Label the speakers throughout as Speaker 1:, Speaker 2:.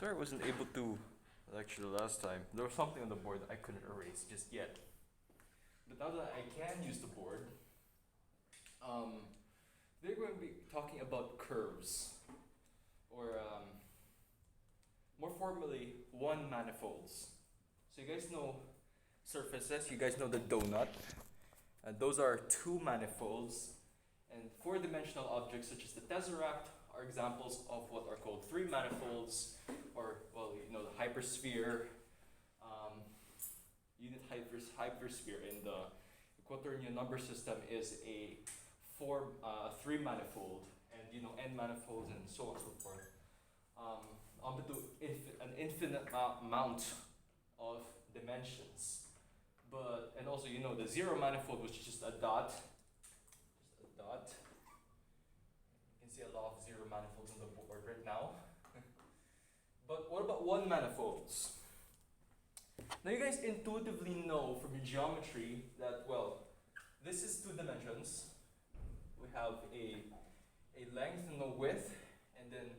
Speaker 1: Sorry I wasn't able to lecture the last time. There was something on the board that I couldn't erase just yet. But now that I can use the board, they're going to be talking about curves, or more formally, one-manifolds. So you guys know surfaces, you guys know the donut. Those are two manifolds, and four-dimensional objects such as the tesseract are examples of what are called three manifolds, or, well, you know, the hypersphere, unit hypersphere in the quaternion number system is a three manifold, and you know, n manifolds and so on and so forth. Up to an infinite amount of dimensions. And also, you know, the zero manifold, which is just a dot. You can see a lot of zero manifolds on the board right now. But what about one manifolds? Now you guys intuitively know from your geometry that, well, this is two dimensions. We have a length and a width, and then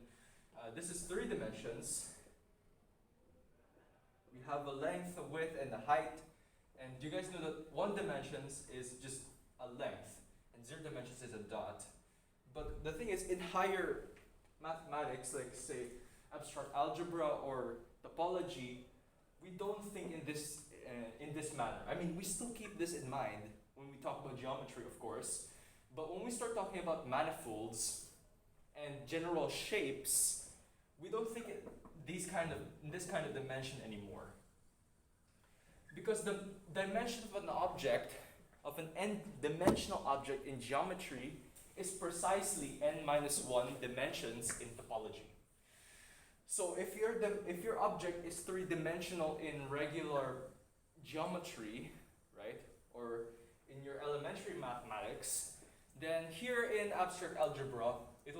Speaker 1: this is three dimensions. We have a length, a width, and a height. And you guys know that one dimensions is just a length, and zero dimensions is a dot. But the thing is, in higher mathematics, like say abstract algebra or topology, we don't think in this manner. I mean, we still keep this in mind when we talk about geometry, of course. But when we start talking about manifolds and general shapes, we don't think in this kind of dimension anymore. Because the dimension of an object, of an n-dimensional object in geometry, is precisely n-1 dimensions in topology. So if your object is three-dimensional in regular geometry, right, or in your elementary mathematics, then here in abstract algebra, it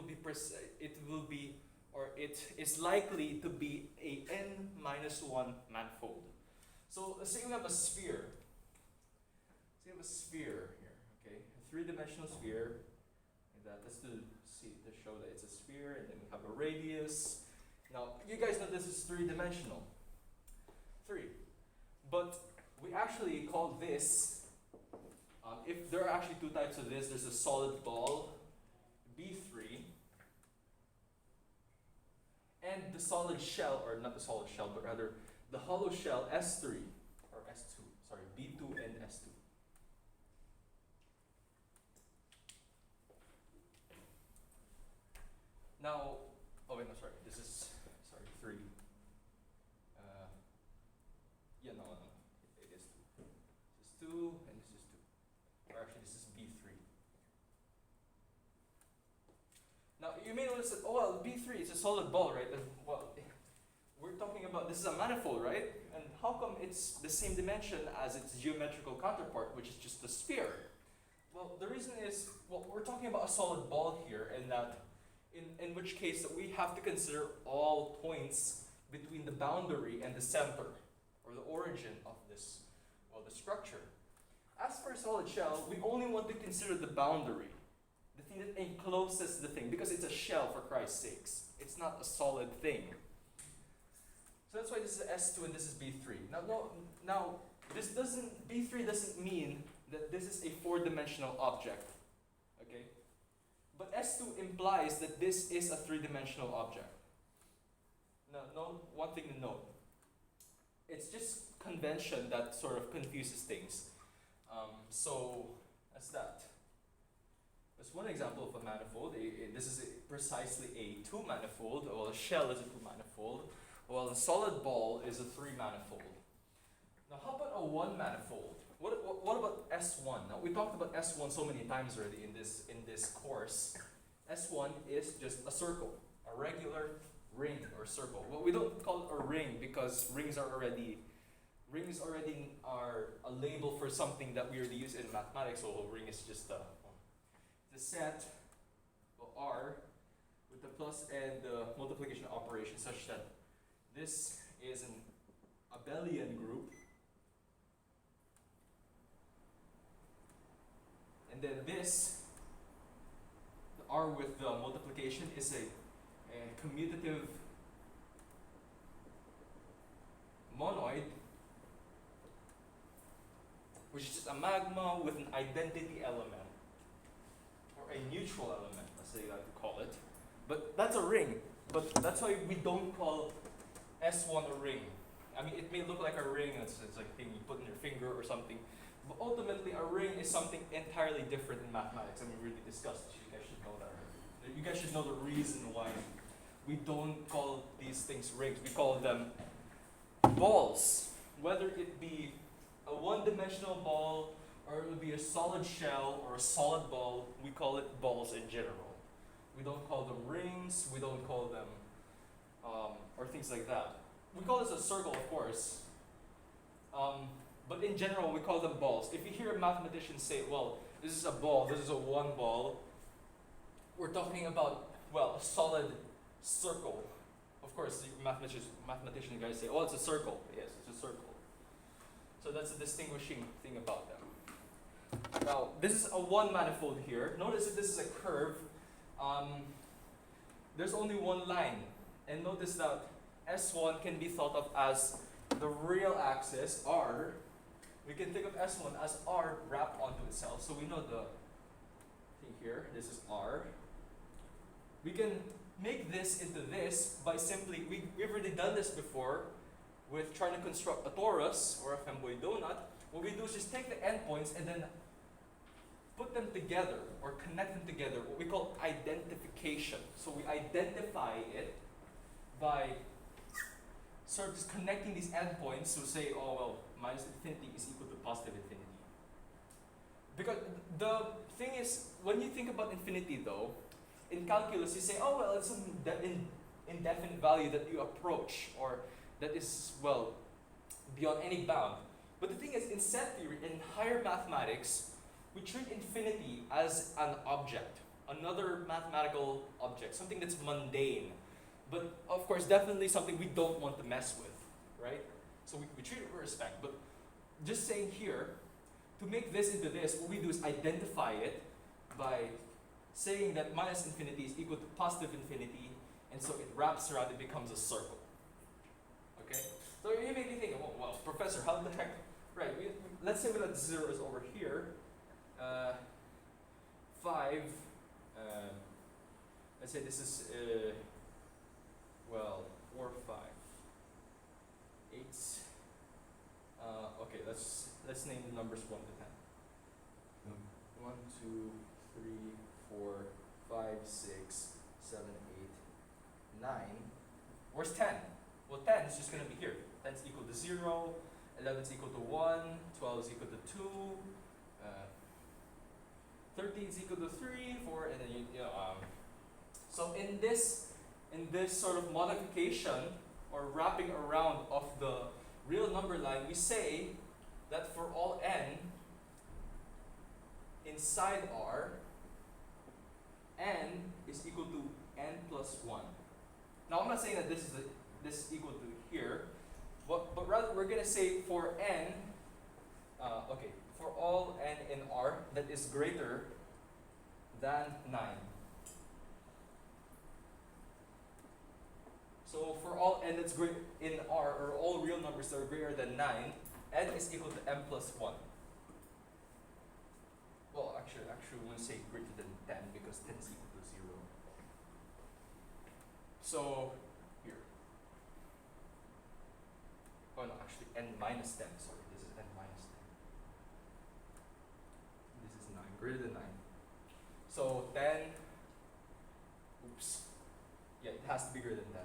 Speaker 1: is likely to be a n-1 manifold. So let's say we have a sphere. Say we have a sphere here, okay? A three-dimensional sphere. Like that. Let's to show that it's a sphere, and then we have a radius. Now, you guys know this is three-dimensional. Three. But we actually call this, if there are actually two types of this, there's a solid ball, B3, and the solid shell, or not the solid shell, but rather the hollow shell, S3, or S2, sorry, B2 and S2. Now, oh wait, no, sorry, this is, sorry, 3. Yeah, no, it is 2. This is 2, and this is 2. Or actually, this is B3. Now, you may notice that, oh, well, B3 is a solid ball, right? Well, we're talking about, this is a manifold, right? And how come it's the same dimension as its geometrical counterpart, which is just the sphere? Well, the reason is, well, we're talking about a solid ball here, and that in which case that we have to consider all points between the boundary and the center, or the origin of this, well, the structure. As for a solid shell, we only want to consider the boundary, the thing that encloses the thing, because it's a shell, for Christ's sakes. It's not a solid thing. So that's why this is S2 and this is B3. Now B3 doesn't mean that this is a four-dimensional object, okay? But S2 implies that this is a three-dimensional object. Now, one thing to note. It's just convention that sort of confuses things. So, that's that. That's one example of a manifold. This is precisely a two-manifold, or a shell is a two-manifold, while a solid ball is a three-manifold. Now, how about a one-manifold? What about S1? Now, we talked about S1 so many times already in this course. S1 is just a circle, a regular ring or circle. Well, we don't call it a ring because rings already are a label for something that we already use in mathematics. So a ring is just the set of R with the plus and the multiplication operation, such that this is an abelian group. And then this, the R with the multiplication, is a commutative which is just a magma with an identity element, or a neutral element, as they like to call it. But that's a ring. But that's why we don't call S1 a ring. I mean, it may look like a ring, it's like a thing you put in your finger or something. But ultimately, a ring is something entirely different in mathematics, and we really discussed it. You guys should know that. You guys should know the reason why we don't call these things rings. We call them balls. Whether it be a one-dimensional ball, or it would be a solid shell, or a solid ball, we call it balls in general. We don't call them rings, we don't call them, or things like that. We call this a circle, of course. But in general, we call them balls. If you hear a mathematician say, well, this is a ball, this is a one ball, we're talking about, well, a solid circle. Of course, the mathematician guys say, oh, it's a circle. Yes, it's a circle. So that's a distinguishing thing about them. Now, this is a one manifold here. Notice that this is a curve. There's only one line. And notice that S1 can be thought of as the real axis, R. We can think of S1 as R wrapped onto itself. So we know the thing here, this is R. We can make this into this by simply, we've already done this before with trying to construct a torus or a femboy donut. What we do is just take the endpoints and then put them together or connect them together, what we call identification. So we identify it by sort of just connecting these endpoints to say, oh well, minus infinity is equal to positive infinity. Because the thing is, when you think about infinity though, in calculus you say, oh well, it's some indefinite value that you approach, or that is, well, beyond any bound. But the thing is, in set theory, in higher mathematics, we treat infinity as an object, another mathematical object, something that's mundane. But of course, definitely something we don't want to mess with, right? So we treat it with respect. But just saying here, to make this into this, what we do is identify it by saying that minus infinity is equal to positive infinity, and so it wraps around, it becomes a circle. Okay? So you may be thinking, oh, well, Professor, how the heck? Right, let's say that 0 is over here. 5, let's say this is, well, 4, 5, 8. Okay, let's name the numbers 1 to 10. 1, 2, 3, 4, 5, 6, 7, 8, 9. Where's 10? Well, 10 is just going to be here. 10 is equal to 0, 11 is equal to 1, 12 is equal to 2, 13 is equal to 3, 4, and then so in this sort of modification or wrapping around of the real number line, we say that for all n inside R, n is equal to n plus 1. Now I'm not saying that this is equal to here, but rather we're going to say for n, for all n in R that is greater than 9. So for all n that's great in R, or all real numbers that are greater than 9, n is equal to m plus 1. Well, actually we won't say greater than 10 because 10 is equal to 0. So here. Oh no, actually n minus 10, sorry, this is n minus 10. This is 9, greater than 9. So 10, oops, yeah, it has to be greater than 10.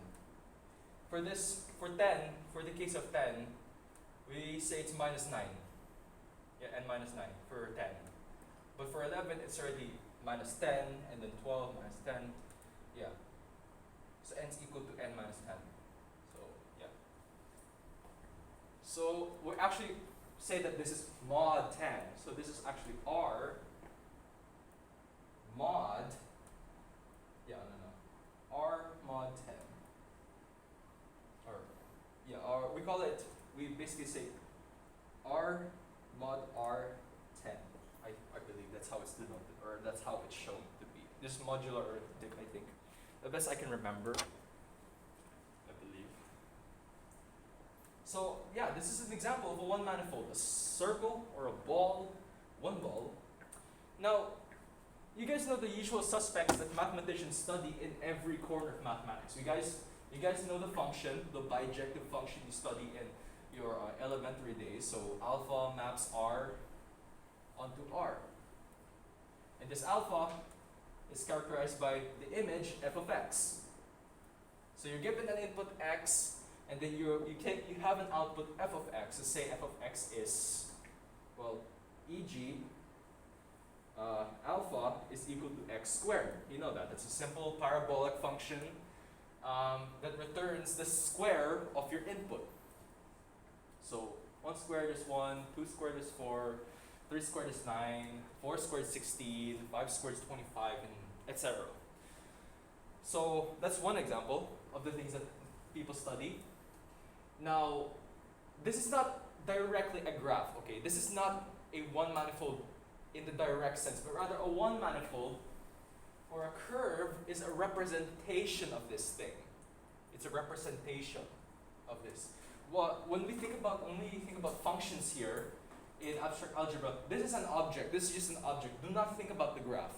Speaker 1: For the case of 10, we say it's minus 9. Yeah, n minus 9 for 10. But for 11, it's already minus 10, and then 12 minus 10. Yeah. So n is equal to n minus 10. So, yeah. So, we actually say that this is mod 10. So this is actually R mod, R mod 10. Or, yeah, we call it, we basically say R mod R10. I believe that's how it's denoted, or that's how it's shown to be. This is modular arithmetic, I think. The best I can remember, I believe. So yeah, this is an example of a one manifold, a circle or a ball, one ball. Now, you guys know the usual suspects that mathematicians study in every corner of mathematics. You guys know the function, the bijective function you study in your elementary days. So alpha maps R onto R. And this alpha is characterized by the image f of x. So you're given an input x, and then you have an output f of x. So say f of x is, well, e.g. Alpha is equal to x squared. You know that. It's a simple parabolic function that returns the square of your input. So 1 squared is 1, 2 squared is 4, 3 squared is 9, 4 squared is 16, 5 squared is 25, and etc. So that's one example of the things that people study. Now, this is not directly a graph, okay? This is not a one manifold in the direct sense, but rather a one manifold or a curve is a representation of this thing. It's a representation of this. Well, when we think about functions here in abstract algebra, this is an object. This is just an object. Do not think about the graph.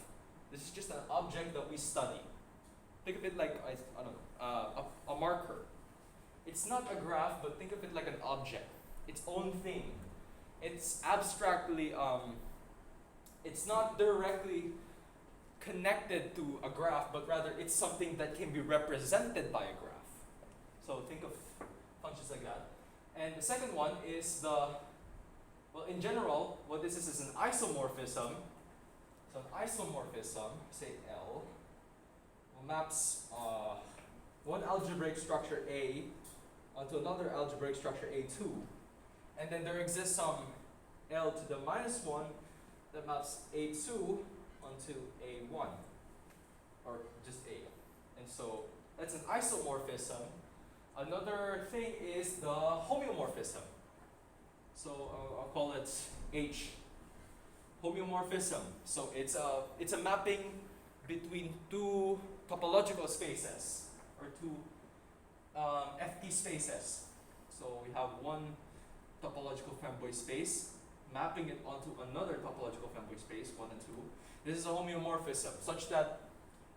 Speaker 1: This is just an object that we study. Think of it like, I don't know, a marker. It's not a graph, but think of it like an object. Its own thing. It's abstractly, it's not directly connected to a graph, but rather it's something that can be represented by a graph. So think of functions like that. And the second one is well, in general, what this is an isomorphism. So an isomorphism, say L, maps one algebraic structure A onto another algebraic structure A2. And then there exists some L to the minus 1 that maps A2 onto A1, or just A. And so that's an isomorphism. Another thing is the homeomorphism. So I'll call it H. Homeomorphism. So it's a mapping between two topological spaces, or two FT spaces. So we have one topological Femboy space, mapping it onto another topological Femboy space, 1 and 2. This is a homeomorphism, such that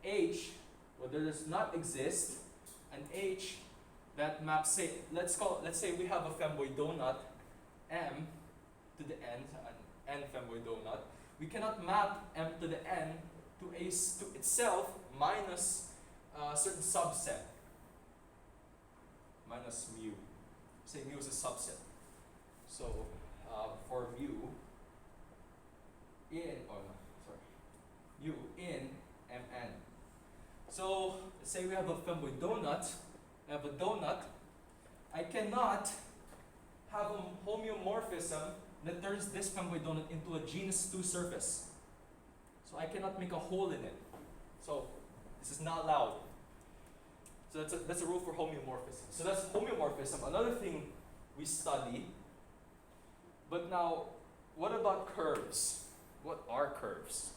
Speaker 1: H, well, there does not exist an H that maps, say, let's say we have a Femboy donut, M to the n, an n Femboy donut. We cannot map M to the n to itself minus a certain subset, minus mu. Say mu is a subset. So for mu in Mn. So let's say we have a Femboy donut. I have a donut. I cannot have a homeomorphism that turns this Femboy donut into a genus 2 surface. So I cannot make a hole in it. So this is not allowed. So that's a rule for homeomorphism. So that's homeomorphism. Another thing we study. But now, what about curves? What are curves?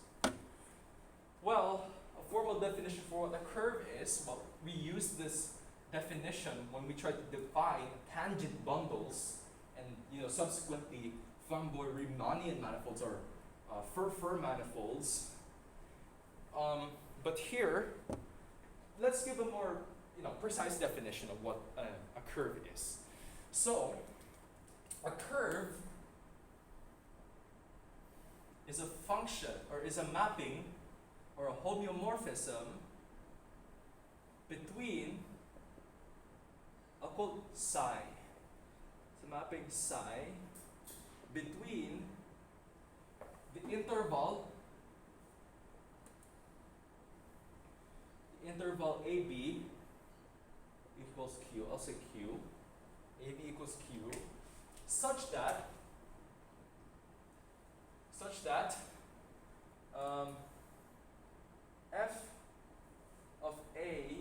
Speaker 1: Well, a formal definition for what a curve is, well, we use this definition when we try to define tangent bundles and subsequently Femboy-Riemannian manifolds or Fur manifolds. But here, let's give a more precise definition of what a curve is. So, a curve is a function or is a mapping or a homeomorphism between, I'll call psi. It's a mapping psi between the interval AB equals Q, I'll say Q, AB equals Q, such that f of A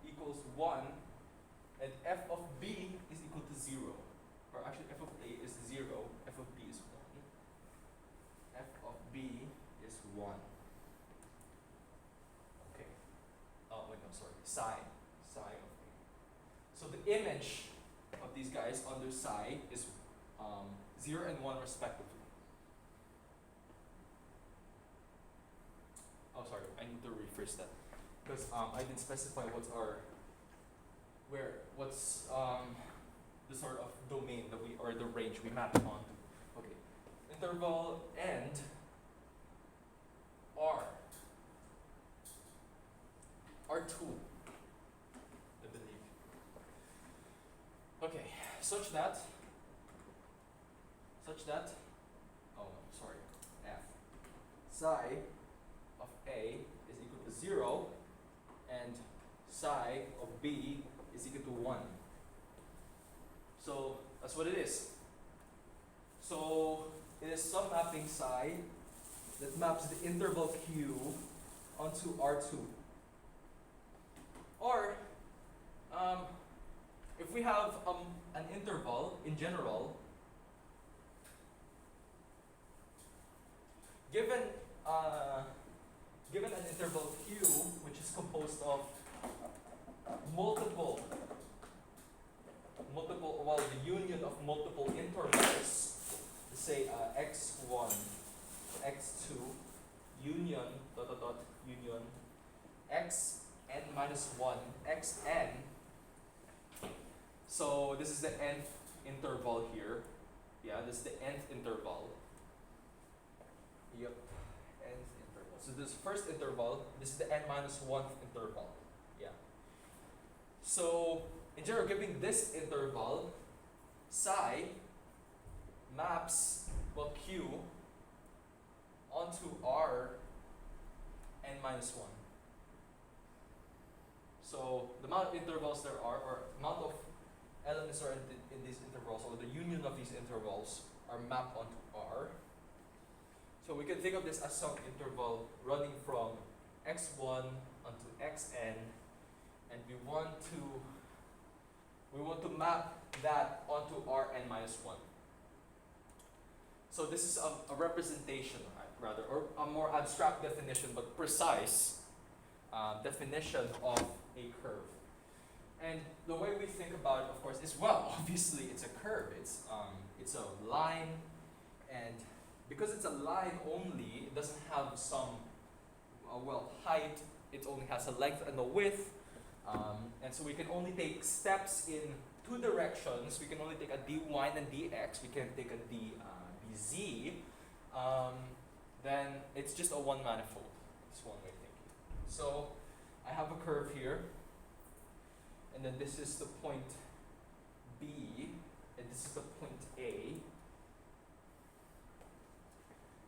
Speaker 1: equals 1 and f of B is equal to 0. Or actually f of A is 0, f of B is 1. F of B is 1. Okay. Oh, wait, no, sorry. Psi of A. So the image of these these guys under psi is 0 and 1 respectively. Oh, sorry, I need to rephrase that because I didn't specify what's the sort of domain that we, or the range we map it onto. Okay, interval and R. R2, I believe. Okay, such that, oh, sorry, F. Psi of A is equal to 0 and psi of B is equal to 1. So that's what it is. So it is some mapping psi that maps the interval Q onto R2. Or if we have an interval in general, given an interval Q, which is composed of the union of multiple intervals, say x1, x2, union, union, xn minus 1, xn. So this is the nth interval here. Yeah, this is the nth interval. Yep, nth interval. So this first interval, this is the n minus 1th interval. Yeah. So in general, given this interval, psi maps, well, Q onto R n minus 1. So the amount of intervals there are, or amount of elements are in these intervals, or the union of these intervals are mapped onto R. So we can think of this as some interval running from x1 onto xn, and we want to map that onto Rn minus 1. So this is a representation, rather, or a more abstract definition, but precise definition of a curve. And the way we think about it, of course, is, well, obviously it's a curve. It's a line, and because it's a line only, it doesn't have some height. It only has a length and a width, and so we can only take steps in two directions. We can only take a dy and dx. We can take a dz. Then it's just a one manifold. It's one way thinking. So I have a curve here, and then this is the point B, and this is the point A.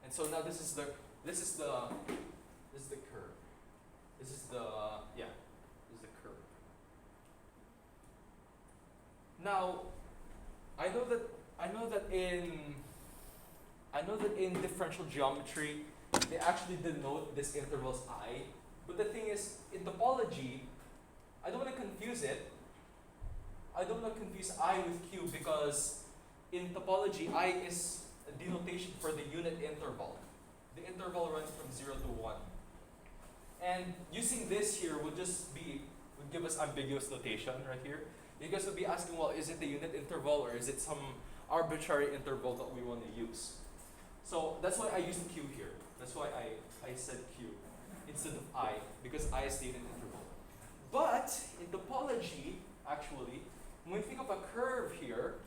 Speaker 1: And so now this is the curve. This is the curve. Now I know that in differential geometry they actually denote this interval as I, but the thing is, in topology, I don't want to confuse it. I don't want to confuse I with Q, because in topology I is a denotation for the unit interval. The interval runs from 0 to 1. And using this here would give us ambiguous notation right here. You guys would be asking, well, is it the unit interval or is it some arbitrary interval that we want to use? So that's why I used Q here. That's why I said Q instead of I, because I is the unit interval. But in topology, actually, when we think of a curve here,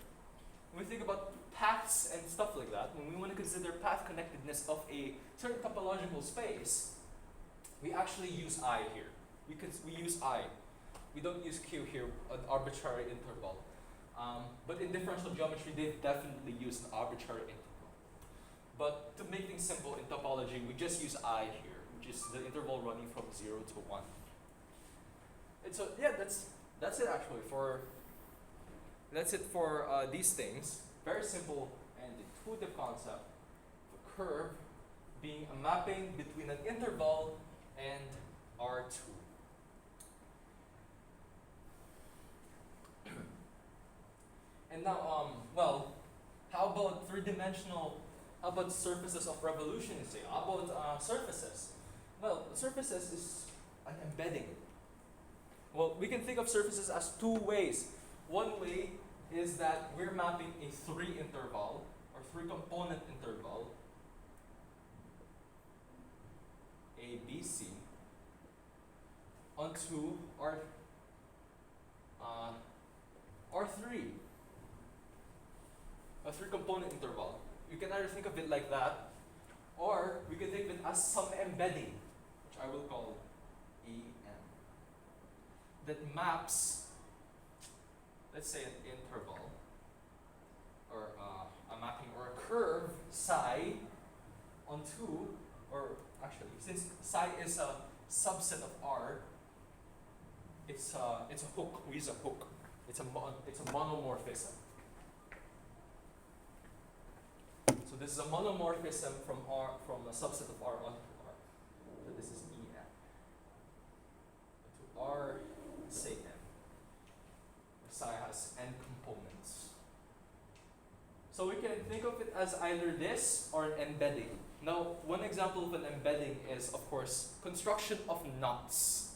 Speaker 1: when we think about paths and stuff like that, when we want to consider path connectedness of a certain topological space, we actually use I here. We use I. We don't use Q here, an arbitrary interval. But in differential geometry, they've definitely used an arbitrary interval. But to make things simple in topology, we just use I here, which is the interval running from 0 to 1. And so, yeah, that's it actually for these things. Very simple and intuitive concept. The curve being a mapping between an interval and R2. And now, how about how about surfaces of revolution, you say? How about surfaces? Well, surfaces is an embedding. Well, we can think of surfaces as two ways. One way is that we're mapping a 3 interval or 3 component interval A, B, C onto R3, a 3 component interval. You can either think of it like that, or we can think of it as some embedding, which I will call EM, that maps, let's say, an interval, or a mapping, or a curve psi onto, or actually, since psi is a subset of R, it's a hook. We use a hook. It's a monomorphism. So this is a monomorphism from a subset of R onto R. So this is EM. To R, say M. Psi has n components. So we can think of it as either this or an embedding. Now, one example of an embedding is, of course, construction of knots.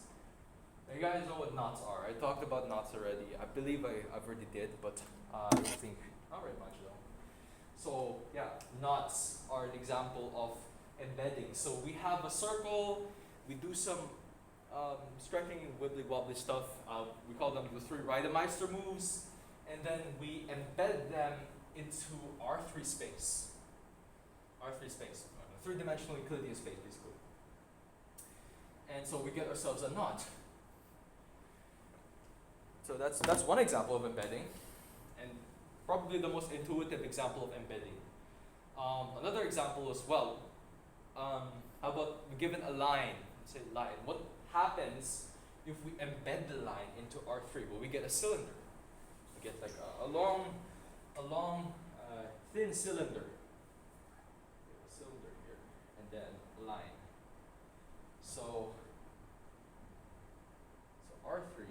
Speaker 1: Now, you guys know what knots are. I talked about knots already. I believe I've already did, but I don't think, not very much though. So yeah, knots are an example of embedding. So we have a circle, we do some stretching and wibbly wobbly stuff. We call them the 3 Reidemeister moves, and then we embed them into R3 space. R3 space, 3-dimensional Euclidean space basically. And so we get ourselves a knot. So that's one example of embedding, and probably the most intuitive example of embedding. Another example as well, how about given a line, let's say line, what happens if we embed the line into R3? Well, we get a cylinder. We get like a long, thin cylinder. A cylinder here, and then line. So R3,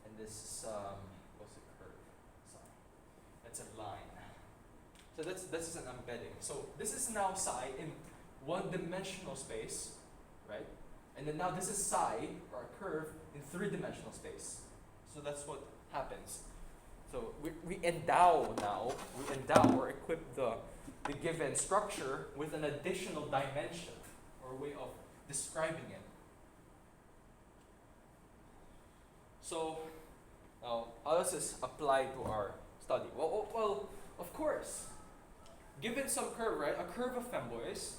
Speaker 1: and this is what's the curve? Psi. That's a line. So this is an embedding. So this is now psi in 1-dimensional space, right? And then now this is psi, or a curve, in 3-dimensional space. So that's what happens. So we endow or equip the given structure with an additional dimension, or way of describing it. So now, how does this apply to our study? Well, of course, given some curve, right? A curve of femboys,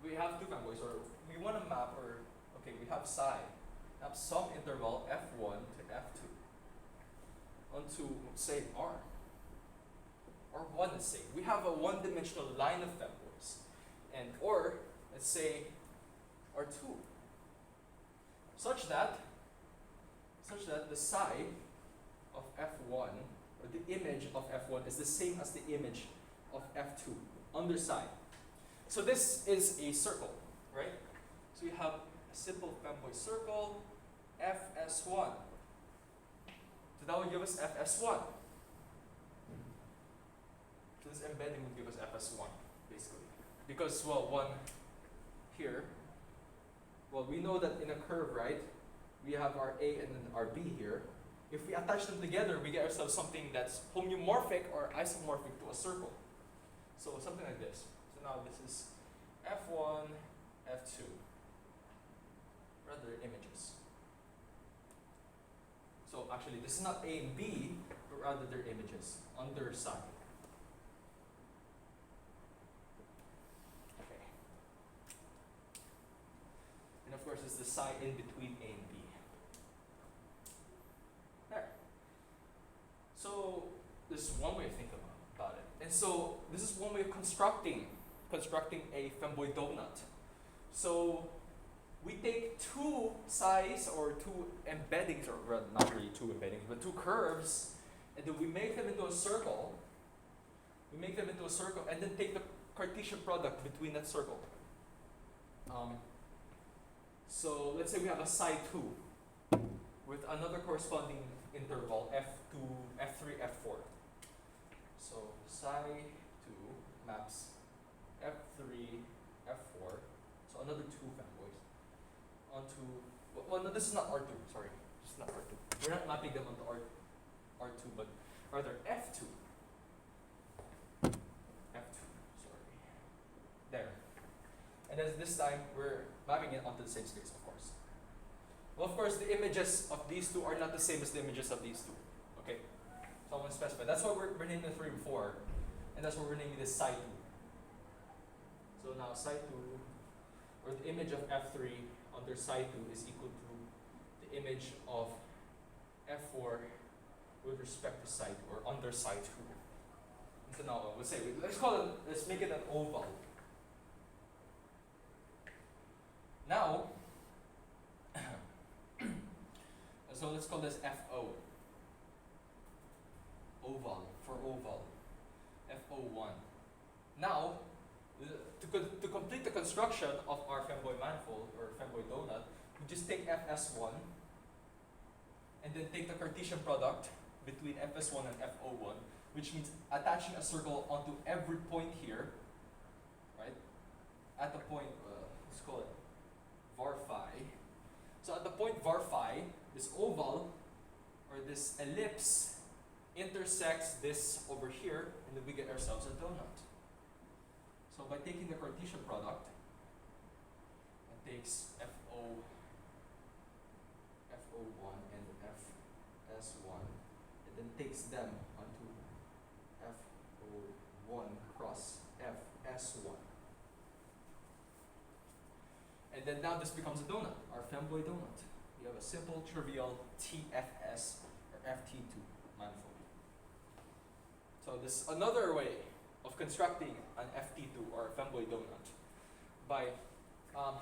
Speaker 1: we have 2 femboys, or we want to map, or okay, we have psi, map some interval f1 to f2 onto, say, R. R1, let's say. We have a 1-dimensional line of femboys, and or let's say R2, such that the psi of f1, or the image of f1, is the same as the image of f2 under psi. So this is a circle, right? So we have a simple femboy circle, fs1. So that would give us fs1. So this embedding would give us fs1, basically. Because, well, one here, well, we know that in a curve, right, we have our A and then our B here. If we attach them together, we get ourselves something that's homeomorphic or isomorphic to a circle. So something like this. So now this is f1, f2. Rather images. So actually, this is not A and B, but rather they're images under psi. Okay. And of course, it's the psi in between A and B. There. So this is one way of thinking about it. And so this is one way of constructing a femboid donut. So we take 2 psis, or 2 embeddings, or rather not really 2 embeddings, but 2 curves, and then we make them into a circle. We make them into a circle, and then take the Cartesian product between that circle. So let's say we have a psi2 with another corresponding interval f2, f3, f4. So psi2 maps f3, f4. So another 2 femboys onto, well, no, this is not R2, sorry. This is not R2. We're not mapping them onto R2. R2, but rather F2. F2, sorry. There. And then this time, we're mapping it onto the same space, of course. Well, of course, the images of these two are not the same as the images of these two. Okay? So I want to specify. That's why we're naming the 3 before. And that's why we're naming this psi 2. So now psi 2, or the image of F3 under psi 2 is equal to the image of F4 with respect to psi 2, or under psi 2. And so now we'll say, let's make it an oval. Now, so let's call this FO. Oval, for oval. FO1. Now, to complete the construction of our femboy manifold, or femboy donut, we just take FS1, and then take the Cartesian product between FS1 and FO1, which means attaching a circle onto every point here, right? At the point, let's call it var phi. So at the point var phi, this oval, or this ellipse, intersects this over here, and then we get ourselves a donut. So by taking the Cartesian product, it takes FO1 and FS1, and then takes them onto FO1 cross FS1. And then now this becomes a donut, our femboy donut. We have a simple, trivial TFS, or FT2 manifold. So this is another way of constructing an FT2, or a femboy donut, by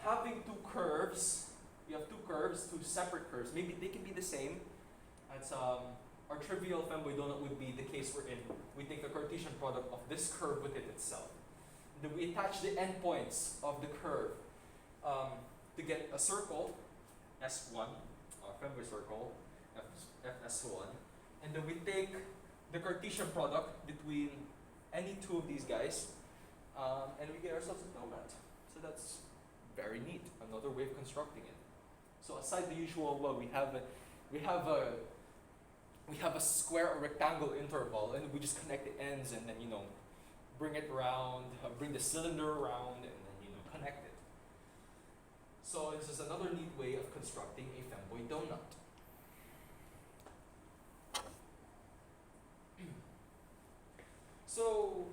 Speaker 1: having two curves. You have two curves, two separate curves. Maybe they can be the same. That's our trivial femboy donut would be the case we're in. We take the Cartesian product of this curve with it itself. Then we attach the endpoints of the curve to get a circle, S1, our femboy circle, FS1, and then we take the Cartesian product between any two of these guys, and we get ourselves a donut. So that's very neat. Another way of constructing it. So aside the usual, well, we have a square or rectangle interval, and we just connect the ends, and then bring it around, bring the cylinder around, and then connect it. So this is another neat way of constructing a femboy donut. So,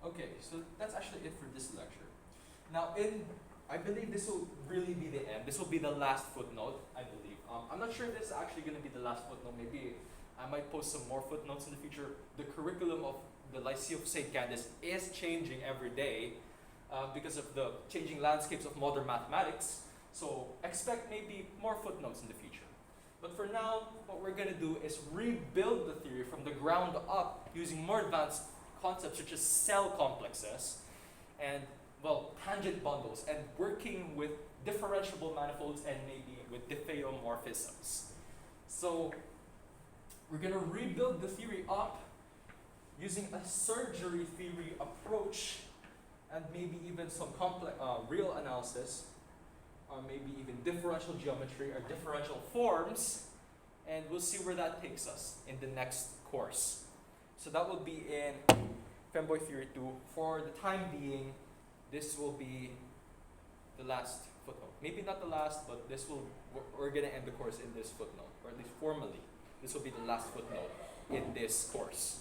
Speaker 1: okay, so that's actually it for this lecture. Now, I believe this will really be the end. This will be the last footnote, I believe. I'm not sure if this is actually going to be the last footnote. Maybe I might post some more footnotes in the future. The curriculum of the Lyceum of St. Candace is changing every day because of the changing landscapes of modern mathematics. So expect maybe more footnotes in the future. But for now, what we're going to do is rebuild the theory from the ground up using more advanced concepts such as cell complexes and, well, tangent bundles, and working with differentiable manifolds and maybe with diffeomorphisms. So we're going to rebuild the theory up using a surgery theory approach and maybe even some complex real analysis, or maybe even differential geometry or differential forms, and we'll see where that takes us in the next course. So that will be in Femboy Theory 2. For the time being, this will be the last footnote. Maybe not the last, but we're going to end the course in this footnote, or at least formally. This will be the last footnote in this course.